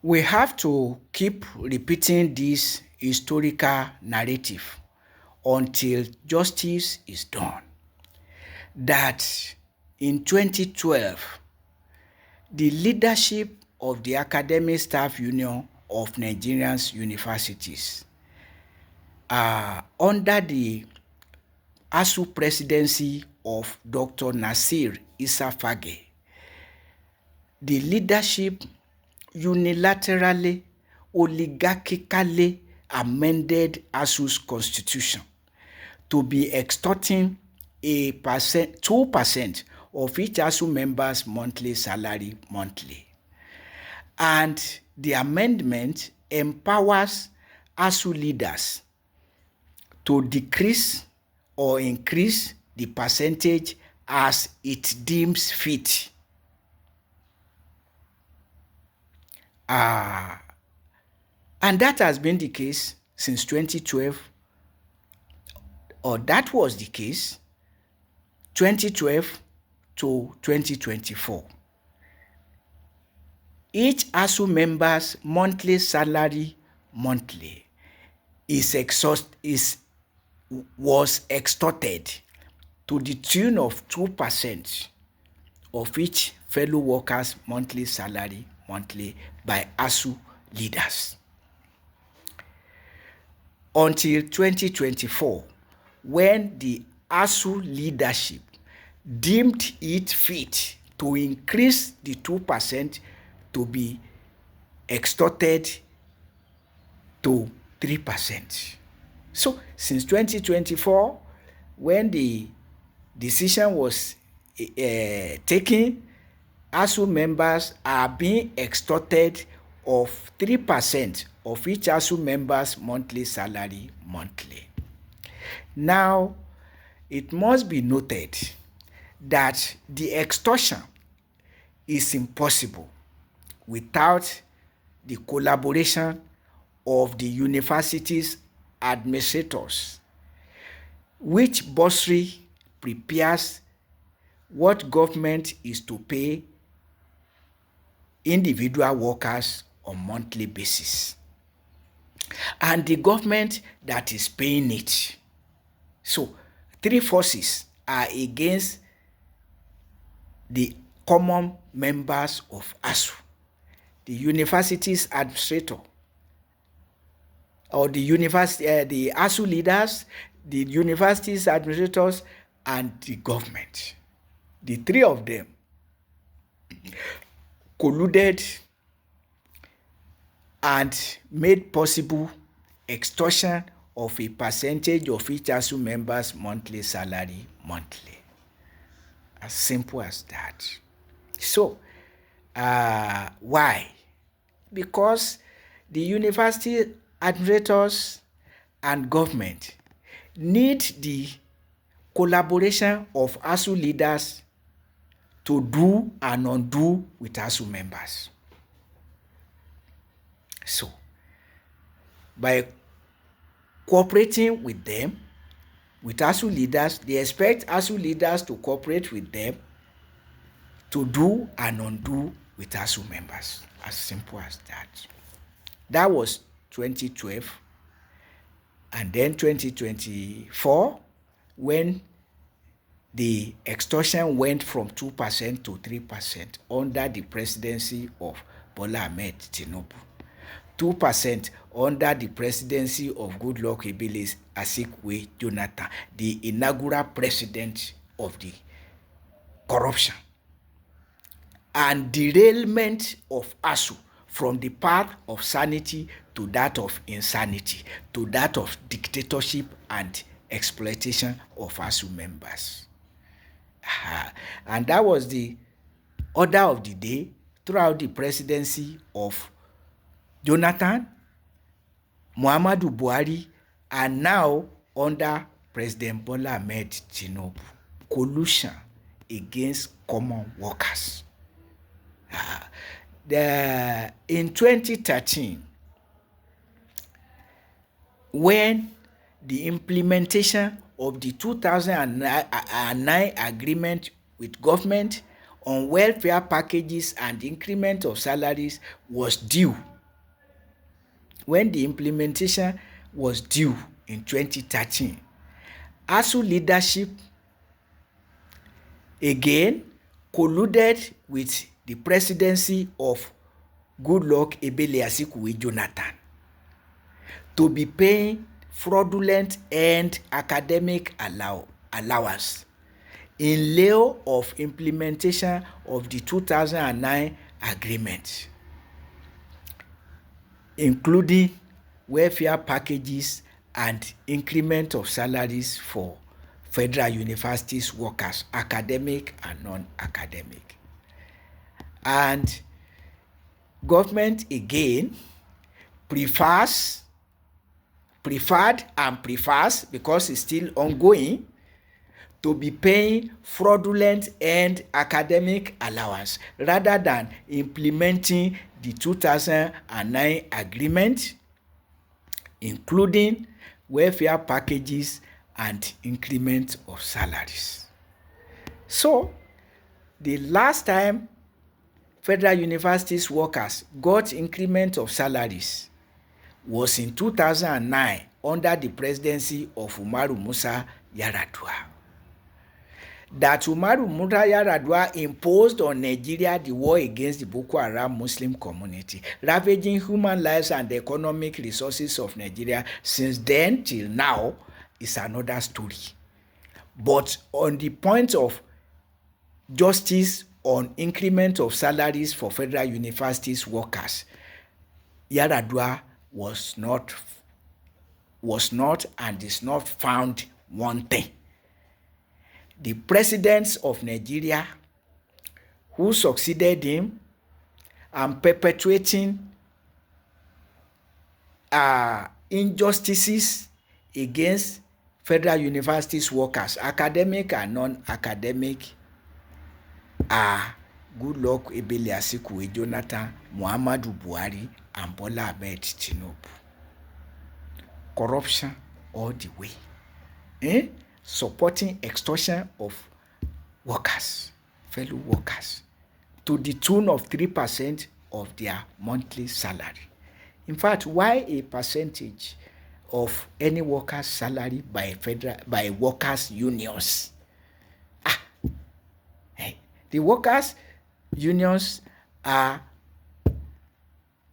We have to keep repeating this historical narrative until justice is done. That in 2012, the leadership of the Academic Staff Union of Nigerian's universities, under the ASUU presidency of Dr. Nasir Issa Fage, the leadership unilaterally, oligarchically amended ASUU's constitution to be extorting 2% of each ASUU member's monthly salary monthly. And the amendment empowers ASUU leaders to decrease or increase the percentage as it deems fit. And that has been the case since 2012, or that was the case 2012 to 2024. Each ASUU member's monthly salary monthly was extorted to the tune of 2% of each fellow worker's monthly salary monthly by ASUU leaders. Until 2024, when the ASUU leadership deemed it fit to increase the 2% to be extorted to 3%. So since 2024, when the decision was taken, ASUU members are being extorted of 3% of each ASUU member's monthly salary monthly. Now, it must be noted that the extortion is impossible without the collaboration of the university's administrators, which bursary prepares what government is to pay individual workers on monthly basis, and the government that is paying it. So, three forces are against the common members of ASUU: the university's administrator, or the ASUU leaders, the university's administrators, and the government. The three of them colluded and made possible extortion of a percentage of each ASUU member's monthly salary monthly. As simple as that. So, why? Because the university administrators and government need the collaboration of ASUU leaders to do and undo with ASUU members. So, by cooperating with them, with ASUU leaders, they expect ASUU leaders to cooperate with them to do and undo with ASUU members. As simple as that. That was 2012. And then 2024, when the extortion went from 2% to 3% under the presidency of Bola Ahmed Tinubu. 2% under the presidency of Goodluck Ebele Azikiwe Jonathan, the inaugural president of the corruption, and derailment of ASUU from the path of sanity to that of insanity, to that of dictatorship and exploitation of ASUU members. And that was the order of the day throughout the presidency of Jonathan, Muhammadu Buhari, and now under President Bola Ahmed Tinubu. Collusion against common workers. In 2013, when the implementation of the 2009 agreement with government on welfare packages and increment of salaries was due. When the implementation was due in 2013, ASUU leadership again colluded with the presidency of Goodluck Ebele Azikiwe Jonathan to be paying fraudulent and academic allowance in lieu of implementation of the 2009 agreement, including welfare packages and increment of salaries for federal universities workers, academic and non-academic. And government again preferred and prefers, because it's still ongoing, to be paying fraudulent and academic allowance rather than implementing the 2009 agreement, including welfare packages and increment of salaries. So, the last time federal universities workers got increment of salaries was in 2009 under the presidency of Umaru Musa Yar'Adua. That Umaru Musa Yar'Adua imposed on Nigeria the war against the Boko Haram Muslim community, ravaging human lives and the economic resources of Nigeria since then till now is another story. But on the point of justice on increment of salaries for federal universities workers, Yar'Adua was not and is not found wanting. The presidents of Nigeria who succeeded him and perpetuating injustices against federal universities workers, academic and non-academic, are Goodluck Ebele Azikiwe Jonathan, Muhammadu Buhari, and Bola Ahmed Tinubu. Corruption all the way. Supporting extortion of workers, fellow workers, to the tune of 3% of their monthly salary. In fact, why a percentage of any worker's salary by workers' unions? The workers' unions are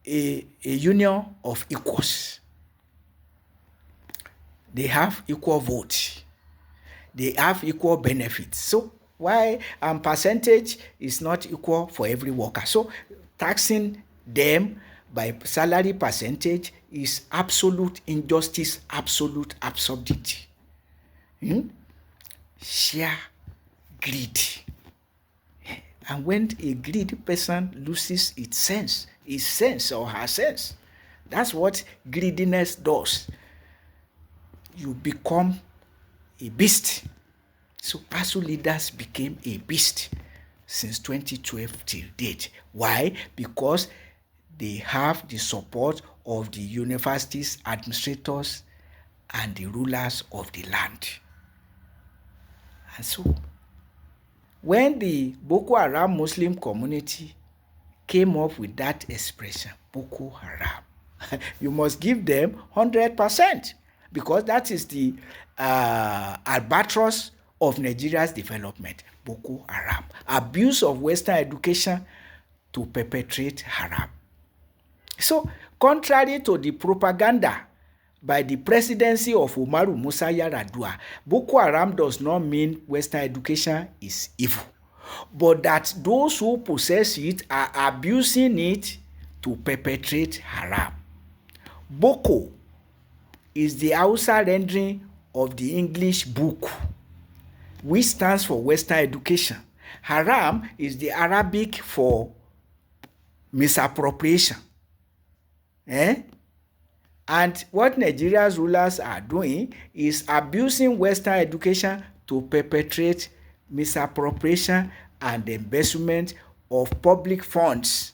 a union of equals. They have equal vote. They have equal benefits. So why percentage is not equal for every worker? So taxing them by salary percentage is absolute injustice, absolute absurdity. Sheer greed. And when a greedy person loses his sense or her sense, that's what greediness does. You become a beast. So ASUU leaders became a beast since 2012 till date. Why? Because they have the support of the universities, administrators, and the rulers of the land. And so, when the Boko Haram Muslim community came up with that expression, Boko Haram, you must give them 100%, because that is the albatross of Nigeria's development. Boko Haram, abuse of Western education to perpetrate haram. So, contrary to the propaganda by the presidency of Umaru Musa Yar'Adua, Boko Haram does not mean Western education is evil, but that those who possess it are abusing it to perpetrate haram. Boko is the Hausa rendering of the English book, which stands for Western education. Haram is the Arabic for misappropriation. And what Nigeria's rulers are doing is abusing Western education to perpetrate misappropriation and embezzlement of public funds,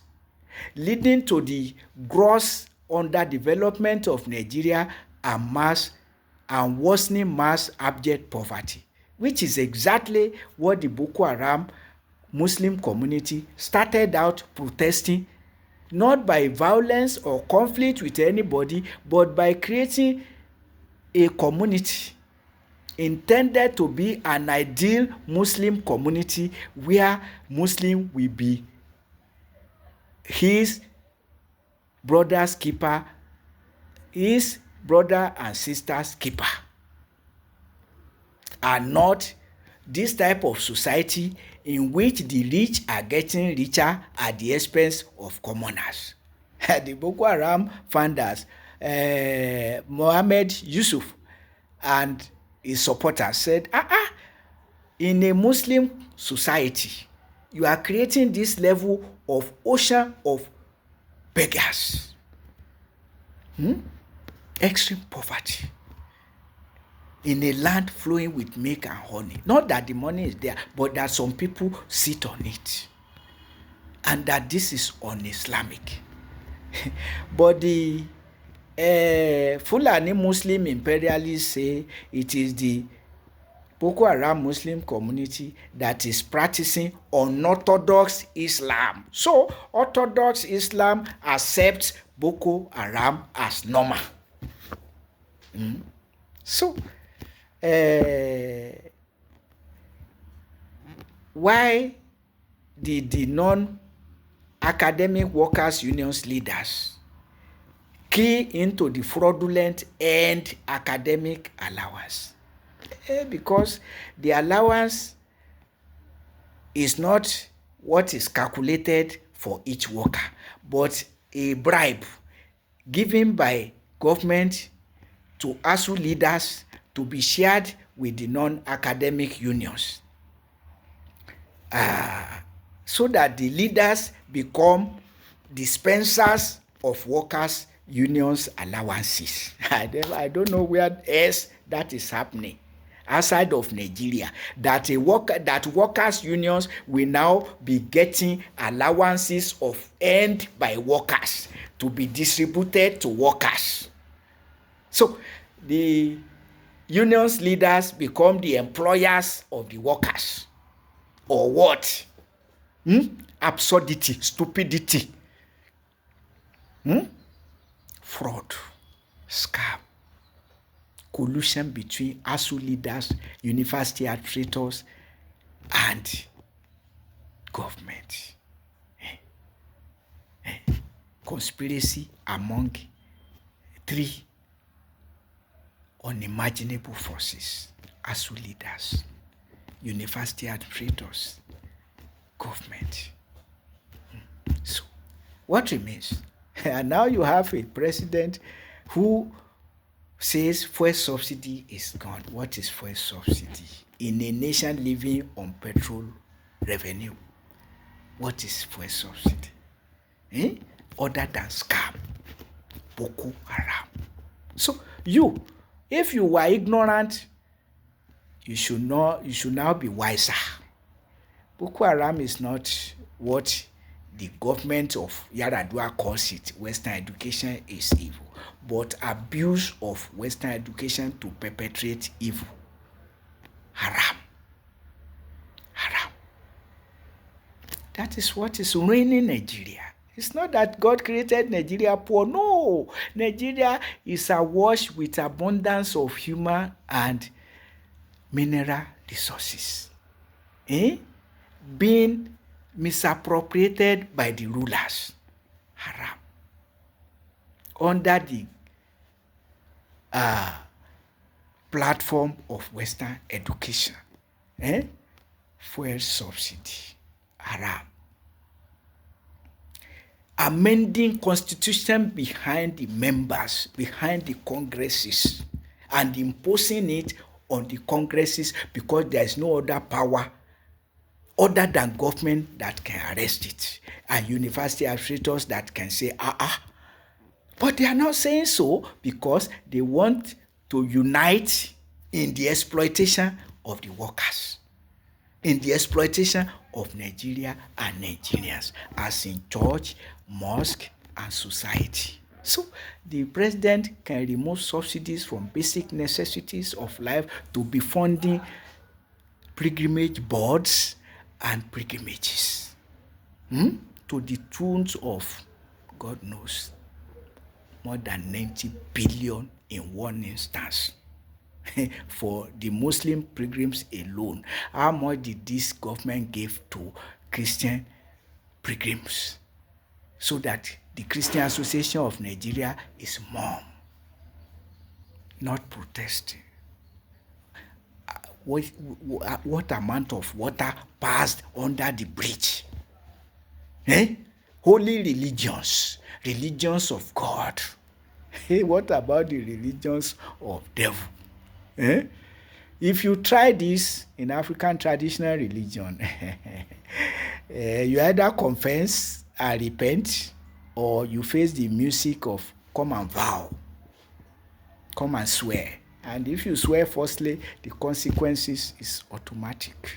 leading to the gross underdevelopment of Nigeria and worsening mass abject poverty, which is exactly what the Boko Haram Muslim community started out protesting not by violence or conflict with anybody, but by creating a community intended to be an ideal Muslim community where Muslim will be his brother's keeper, his brother and sister's keeper, and not this type of society in which the rich are getting richer at the expense of commoners. The Boko Haram founders, Mohammed Yusuf and his supporters said, in a Muslim society, you are creating this level of ocean of beggars, extreme poverty, in a land flowing with milk and honey. Not that the money is there, but that some people sit on it, and that this is un-Islamic. But the Fulani Muslim imperialists say it is the Boko Haram Muslim community that is practicing unorthodox Islam. So Orthodox Islam accepts Boko Haram as normal. So why did the non-academic workers unions leaders key into the fraudulent end academic allowance? Because the allowance is not what is calculated for each worker, but a bribe given by government to ASUU leaders to be shared with the non-academic unions, so that the leaders become dispensers of workers' unions allowances. I don't know where else that is happening outside of Nigeria, that workers' unions will now be getting allowances of earned by workers to be distributed to workers. So the unions leaders become the employers of the workers, or what? Absurdity, stupidity, fraud, scam, collusion between ASUU leaders, university administrators, and government. Conspiracy among three unimaginable forces: ASUU leaders, university administrators, government. So what remains? And now you have a president who says fuel subsidy is gone. What is fuel subsidy? In a nation living on petrol revenue, what is fuel subsidy? Other than scam, Boko Haram. So if you were ignorant, you should now be wiser. Boko Haram is not what the government of Yaradua calls it. Western education is evil, but abuse of Western education to perpetrate evil. Haram. That is what is ruining Nigeria. It's not that God created Nigeria poor. No, Nigeria is awash with abundance of human and mineral resources, being misappropriated by the rulers. Haram. Under the platform of Western education. Fuel subsidy. Haram. Amending constitution behind the members, behind the congresses, and imposing it on the congresses because there is no other power other than government that can arrest it, and university administrators that can say, But they are not saying so because they want to unite in the exploitation of the workers, in the exploitation of Nigeria and Nigerians, as in church, mosque, and society. So the president can remove subsidies from basic necessities of life to be funding pilgrimage boards and pilgrimages to the tunes of, God knows, more than 90 billion in one instance. For the Muslim pilgrims alone, how much did this government give to Christian pilgrims? So that the Christian Association of Nigeria is mum, not protesting. What amount of water passed under the bridge? Holy religions of God. What about the religions of devil? If you try this in African traditional religion, you either confess and repent, or you face the music of come and vow, come and swear. And if you swear falsely, the consequences is automatic.